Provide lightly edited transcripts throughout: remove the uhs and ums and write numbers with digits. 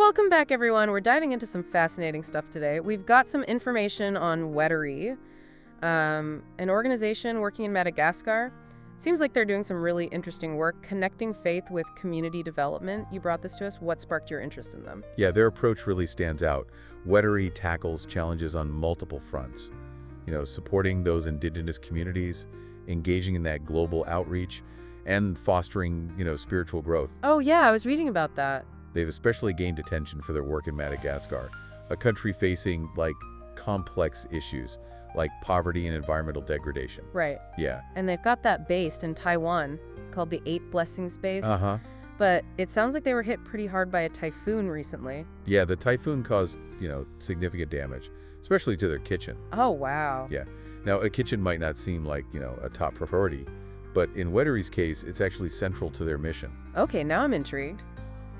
Welcome back, everyone. We're diving into some fascinating stuff today. We've got some information on WIRI, an organization working in Madagascar. Seems like they're doing some really interesting work connecting faith with community development. You brought this to us. What sparked your interest in them? Yeah, their approach really stands out. WIRI tackles challenges on multiple fronts. Supporting those indigenous communities, engaging in that global outreach, and fostering, spiritual growth. Oh, yeah, I was reading about that. They've especially gained attention for their work in Madagascar, a country facing, complex issues like poverty and environmental degradation. Right. Yeah. And they've got that based in Taiwan called the 8 Blessings Base. Uh-huh. But it sounds like they were hit pretty hard by a typhoon recently. Yeah, the typhoon caused, significant damage, especially to their kitchen. Oh, wow. Yeah. Now, a kitchen might not seem like, a top priority, but in WIRI's case, it's actually central to their mission. Okay, now I'm intrigued.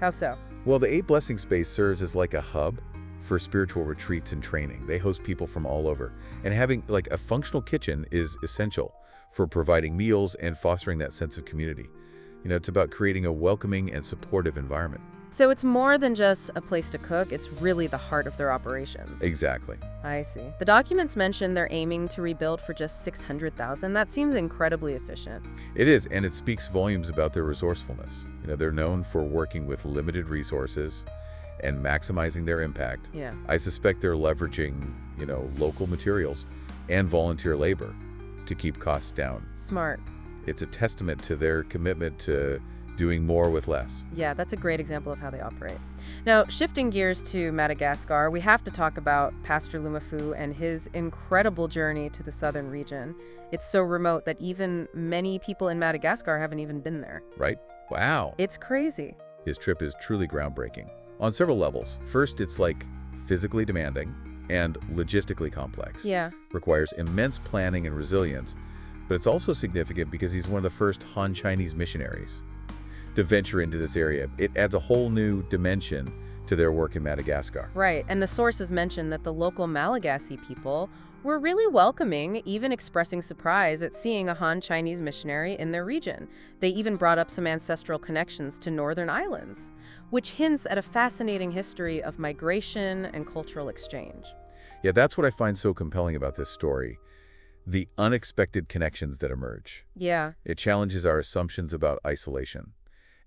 How so? Well, the 8 Blessings Space serves as like a hub for spiritual retreats and training. They host people from all over. And having a functional kitchen is essential for providing meals and fostering that sense of community. It's about creating a welcoming and supportive environment. So it's more than just a place to cook, it's really the heart of their operations. Exactly. I see. The documents mention they're aiming to rebuild for just $600,000. That seems incredibly efficient. It is, and it speaks volumes about their resourcefulness. They're known for working with limited resources and maximizing their impact. Yeah. I suspect they're leveraging, local materials and volunteer labor to keep costs down. Smart. It's a testament to their commitment to doing more with less. Yeah, that's a great example of how they operate. Now, shifting gears to Madagascar, we have to talk about Pastor Lumafu and his incredible journey to the southern region. It's so remote that even many people in Madagascar haven't even been there. Right? Wow. It's crazy. His trip is truly groundbreaking on several levels. First, it's physically demanding and logistically complex. Yeah. Requires immense planning and resilience, but it's also significant because he's one of the first Han Chinese missionaries to venture into this area. It adds a whole new dimension to their work in Madagascar. Right, and the sources mention that the local Malagasy people were really welcoming, even expressing surprise at seeing a Han Chinese missionary in their region. They even brought up some ancestral connections to northern islands, which hints at a fascinating history of migration and cultural exchange. Yeah, that's what I find so compelling about this story. The unexpected connections that emerge. Yeah. It challenges our assumptions about isolation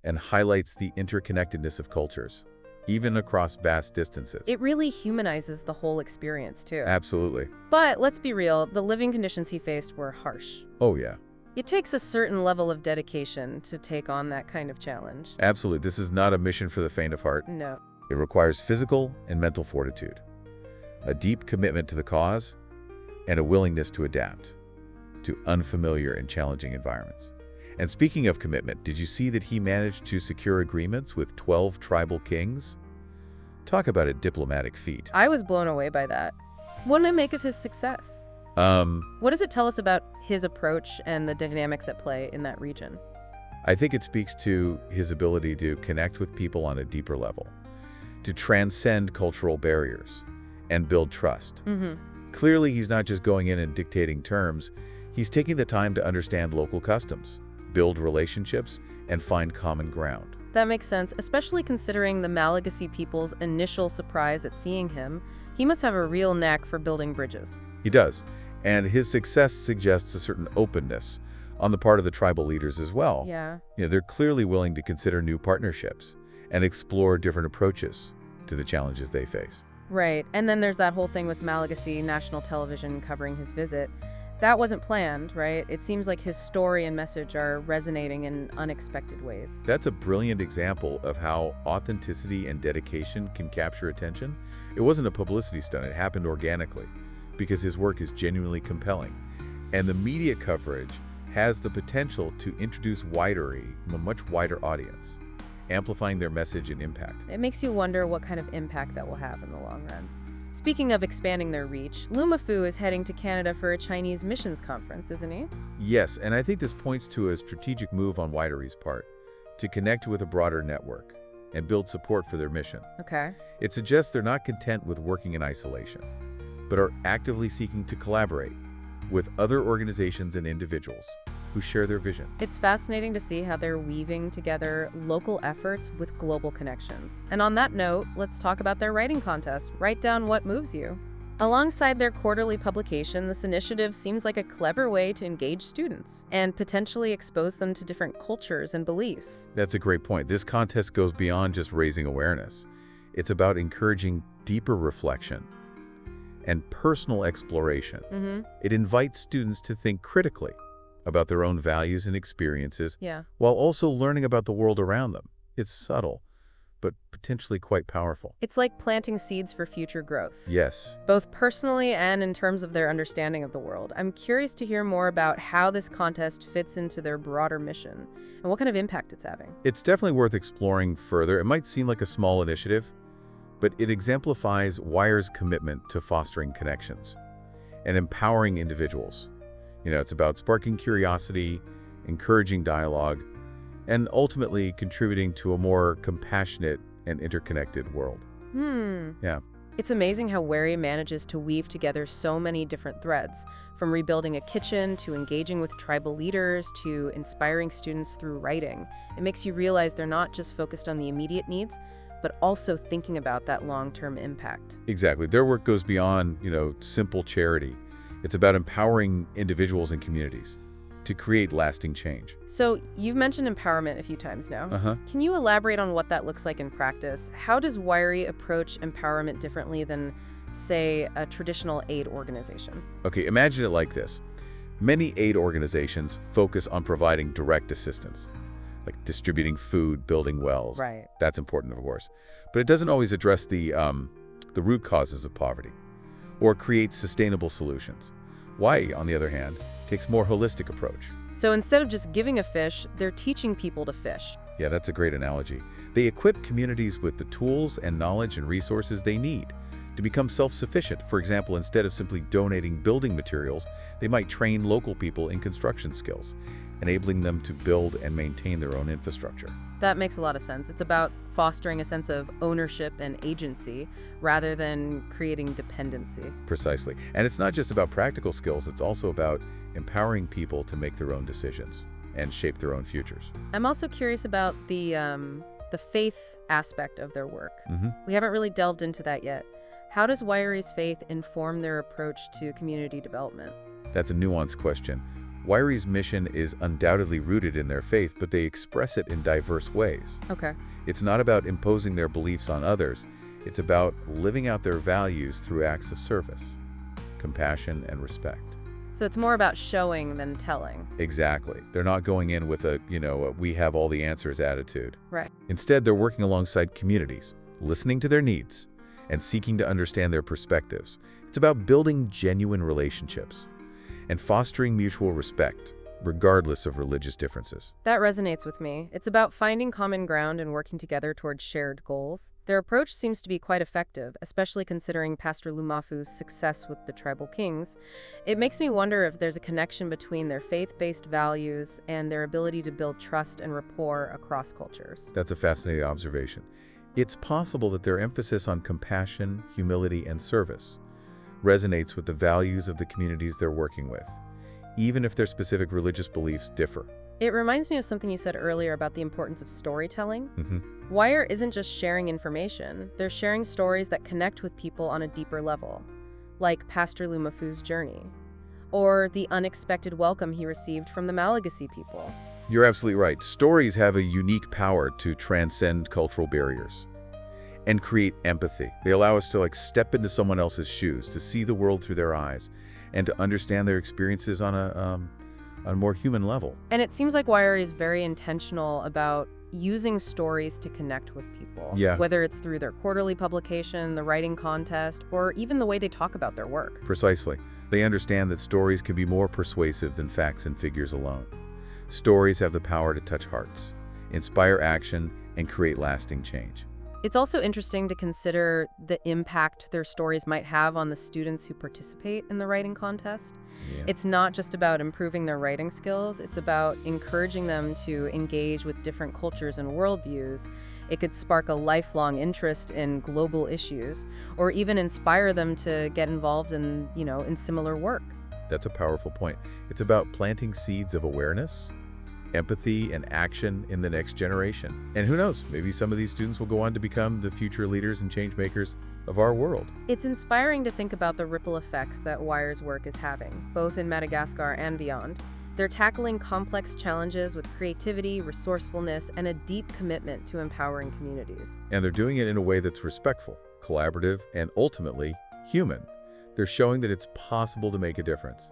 and highlights the interconnectedness of cultures, even across vast distances. It really humanizes the whole experience, too. Absolutely. But let's be real, the living conditions he faced were harsh. Oh, yeah. It takes a certain level of dedication to take on that kind of challenge. Absolutely. This is not a mission for the faint of heart. No. It requires physical and mental fortitude, a deep commitment to the cause, and a willingness to adapt to unfamiliar and challenging environments. And speaking of commitment, did you see that he managed to secure agreements with 12 tribal kings? Talk about a diplomatic feat. I was blown away by that. What did I make of his success? What does it tell us about his approach and the dynamics at play in that region? I think it speaks to his ability to connect with people on a deeper level, to transcend cultural barriers, and build trust. Clearly, he's not just going in and dictating terms. He's taking the time to understand local customs, build relationships, and find common ground. That makes sense, especially considering the Malagasy people's initial surprise at seeing him. He must have a real knack for building bridges. He does, and his success suggests a certain openness on the part of the tribal leaders as well. Yeah. They're clearly willing to consider new partnerships and explore different approaches to the challenges they face. Right, and then there's that whole thing with Malagasy national television covering his visit. That wasn't planned, right? It seems like his story and message are resonating in unexpected ways. That's a brilliant example of how authenticity and dedication can capture attention. It wasn't a publicity stunt, it happened organically because his work is genuinely compelling. And the media coverage has the potential to introduce WIRI to a much wider audience, amplifying their message and impact. It makes you wonder what kind of impact that will have in the long run. Speaking of expanding their reach, Lumafu is heading to Canada for a Chinese missions conference, isn't he? Yes, and I think this points to a strategic move on WIRI's part to connect with a broader network and build support for their mission. Okay. It suggests they're not content with working in isolation, but are actively seeking to collaborate with other organizations and individuals who share their vision. It's fascinating to see how they're weaving together local efforts with global connections. And on that note, let's talk about their writing contest, Write Down What Moves You. Alongside their quarterly publication, this initiative seems like a clever way to engage students and potentially expose them to different cultures and beliefs. That's a great point. This contest goes beyond just raising awareness. It's about encouraging deeper reflection and personal exploration. It invites students to think critically about their own values and experiences while also learning about the world around them. It's subtle, but potentially quite powerful. It's like planting seeds for future growth. Yes. Both personally and in terms of their understanding of the world. I'm curious to hear more about how this contest fits into their broader mission and what kind of impact it's having. It's definitely worth exploring further. It might seem like a small initiative, but it exemplifies WIRI's commitment to fostering connections and empowering individuals. It's about sparking curiosity, encouraging dialogue, and ultimately contributing to a more compassionate and interconnected world. Yeah. It's amazing how WIRI manages to weave together so many different threads, from rebuilding a kitchen to engaging with tribal leaders to inspiring students through writing. It makes you realize they're not just focused on the immediate needs, but also thinking about that long-term impact. Exactly. Their work goes beyond, simple charity. It's about empowering individuals and communities to create lasting change. So you've mentioned empowerment a few times now. Can you elaborate on what that looks like in practice? How does WIRI approach empowerment differently than, say, a traditional aid organization? Okay, imagine it like this. Many aid organizations focus on providing direct assistance, like distributing food, building wells. Right. That's important, of course. But it doesn't always address the root causes of poverty or create sustainable solutions. WIRI, on the other hand, takes a more holistic approach. So instead of just giving a fish, they're teaching people to fish. Yeah, that's a great analogy. They equip communities with the tools and knowledge and resources they need to become self-sufficient. For example, instead of simply donating building materials, they might train local people in construction skills, enabling them to build and maintain their own infrastructure. That makes a lot of sense. It's about fostering a sense of ownership and agency rather than creating dependency. Precisely. And it's not just about practical skills, it's also about empowering people to make their own decisions and shape their own futures. I'm also curious about the faith aspect of their work. We haven't really delved into that yet. How does WIRI's faith inform their approach to community development? That's a nuanced question. WIRI's mission is undoubtedly rooted in their faith, but they express it in diverse ways. Okay. It's not about imposing their beliefs on others. It's about living out their values through acts of service, compassion, and respect. So it's more about showing than telling. Exactly. They're not going in with a we have all the answers attitude. Right. Instead, they're working alongside communities, listening to their needs, and seeking to understand their perspectives. It's about building genuine relationships and fostering mutual respect, regardless of religious differences. That resonates with me. It's about finding common ground and working together towards shared goals. Their approach seems to be quite effective, especially considering Pastor Lumafu's success with the tribal kings. It makes me wonder if there's a connection between their faith-based values and their ability to build trust and rapport across cultures. That's a fascinating observation. It's possible that their emphasis on compassion, humility, and service resonates with the values of the communities they're working with, even if their specific religious beliefs differ. It reminds me of something you said earlier about the importance of storytelling. WIRI isn't just sharing information, they're sharing stories that connect with people on a deeper level, like Pastor Lumafu's journey, or the unexpected welcome he received from the Malagasy people. You're absolutely right. Stories have a unique power to transcend cultural barriers and create empathy. They allow us to step into someone else's shoes, to see the world through their eyes, and to understand their experiences on a more human level. And it seems like WIRI is very intentional about using stories to connect with people. Yeah. Whether it's through their quarterly publication, the writing contest, or even the way they talk about their work. Precisely. They understand that stories can be more persuasive than facts and figures alone. Stories have the power to touch hearts, inspire action, and create lasting change. It's also interesting to consider the impact their stories might have on the students who participate in the writing contest. Yeah. It's not just about improving their writing skills, it's about encouraging them to engage with different cultures and worldviews. It could spark a lifelong interest in global issues, or even inspire them to get involved in similar work. That's a powerful point. It's about planting seeds of awareness, empathy, and action in the next generation. And who knows, maybe some of these students will go on to become the future leaders and change makers of our world. It's inspiring to think about the ripple effects that WIRI's work is having, both in Madagascar and beyond. They're tackling complex challenges with creativity, resourcefulness, and a deep commitment to empowering communities. And they're doing it in a way that's respectful, collaborative, and ultimately human. They're showing that it's possible to make a difference,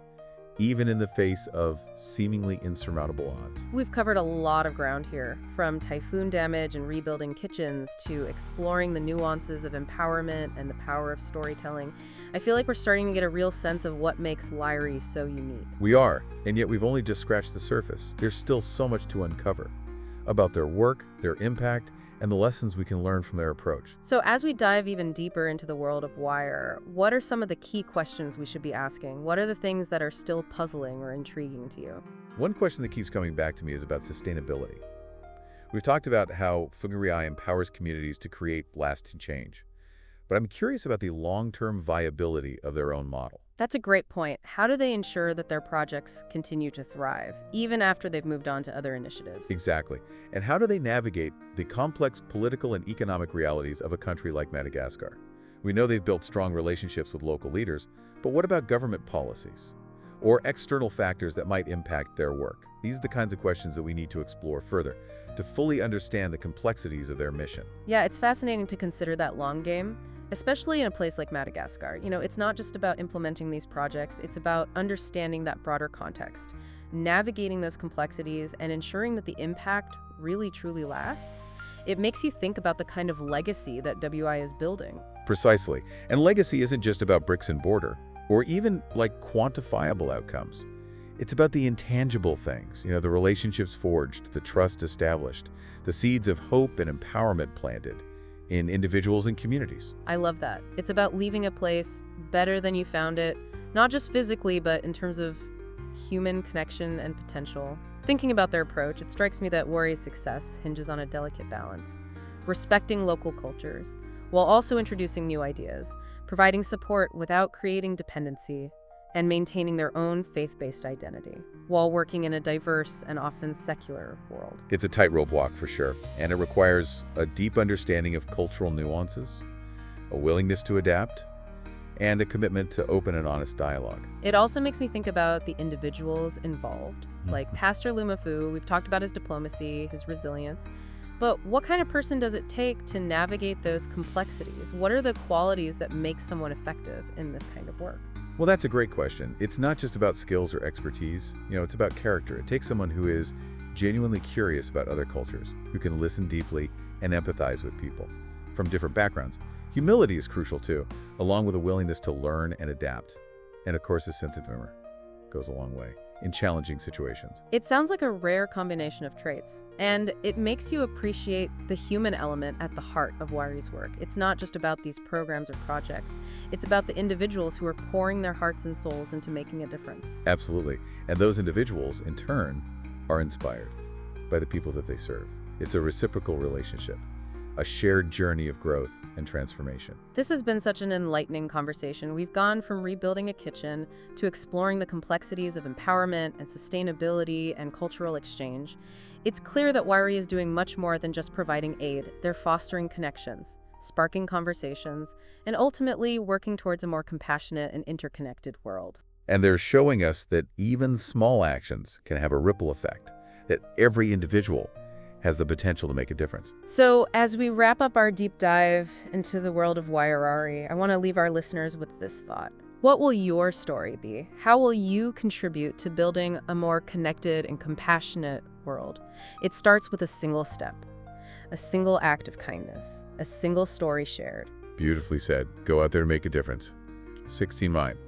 even in the face of seemingly insurmountable odds. We've covered a lot of ground here, from typhoon damage and rebuilding kitchens to exploring the nuances of empowerment and the power of storytelling. I feel like we're starting to get a real sense of what makes WIRI so unique. We are, and yet we've only just scratched the surface. There's still so much to uncover about their work, their impact, and the lessons we can learn from their approach. So as we dive even deeper into the world of WIRI, what are some of the key questions we should be asking? What are the things that are still puzzling or intriguing to you? One question that keeps coming back to me is about sustainability. We've talked about how WIRI empowers communities to create lasting change, but I'm curious about the long-term viability of their own model. That's a great point. How do they ensure that their projects continue to thrive, even after they've moved on to other initiatives? Exactly. And how do they navigate the complex political and economic realities of a country like Madagascar? We know they've built strong relationships with local leaders, but what about government policies or external factors that might impact their work? These are the kinds of questions that we need to explore further to fully understand the complexities of their mission. Yeah, it's fascinating to consider that long game, especially in a place like Madagascar. It's not just about implementing these projects, it's about understanding that broader context, navigating those complexities, and ensuring that the impact really truly lasts. It makes you think about the kind of legacy that WI is building. Precisely. And legacy isn't just about bricks and mortar, or even like quantifiable outcomes. It's about the intangible things, the relationships forged, the trust established, the seeds of hope and empowerment planted in individuals and communities. I love that. It's about leaving a place better than you found it, not just physically, but in terms of human connection and potential. Thinking about their approach, it strikes me that WIRI's success hinges on a delicate balance, respecting local cultures, while also introducing new ideas, providing support without creating dependency, and maintaining their own faith-based identity, while working in a diverse and often secular world. It's a tightrope walk for sure, and it requires a deep understanding of cultural nuances, a willingness to adapt, and a commitment to open and honest dialogue. It also makes me think about the individuals involved, like Pastor Lumafu. We've talked about his diplomacy, his resilience, but what kind of person does it take to navigate those complexities? What are the qualities that make someone effective in this kind of work? Well, that's a great question. It's not just about skills or expertise, it's about character. It takes someone who is genuinely curious about other cultures, who can listen deeply and empathize with people from different backgrounds. Humility is crucial too, along with a willingness to learn and adapt. And of course, a sense of humor goes a long way in challenging situations. It sounds like a rare combination of traits, and it makes you appreciate the human element at the heart of WIRI's work. It's not just about these programs or projects. It's about the individuals who are pouring their hearts and souls into making a difference. Absolutely. And those individuals, in turn, are inspired by the people that they serve. It's a reciprocal relationship, a shared journey of growth and transformation. This has been such an enlightening conversation. We've gone from rebuilding a kitchen to exploring the complexities of empowerment and sustainability and cultural exchange. It's clear that WIRI is doing much more than just providing aid. They're fostering connections, sparking conversations, and ultimately working towards a more compassionate and interconnected world. And they're showing us that even small actions can have a ripple effect, that every individual has the potential to make a difference. So as we wrap up our deep dive into the world of WIRI, I want to leave our listeners with this thought. What will your story be? How will you contribute to building a more connected and compassionate world? It starts with a single step, a single act of kindness, a single story shared. Beautifully said. Go out there and make a difference. 16 Mind.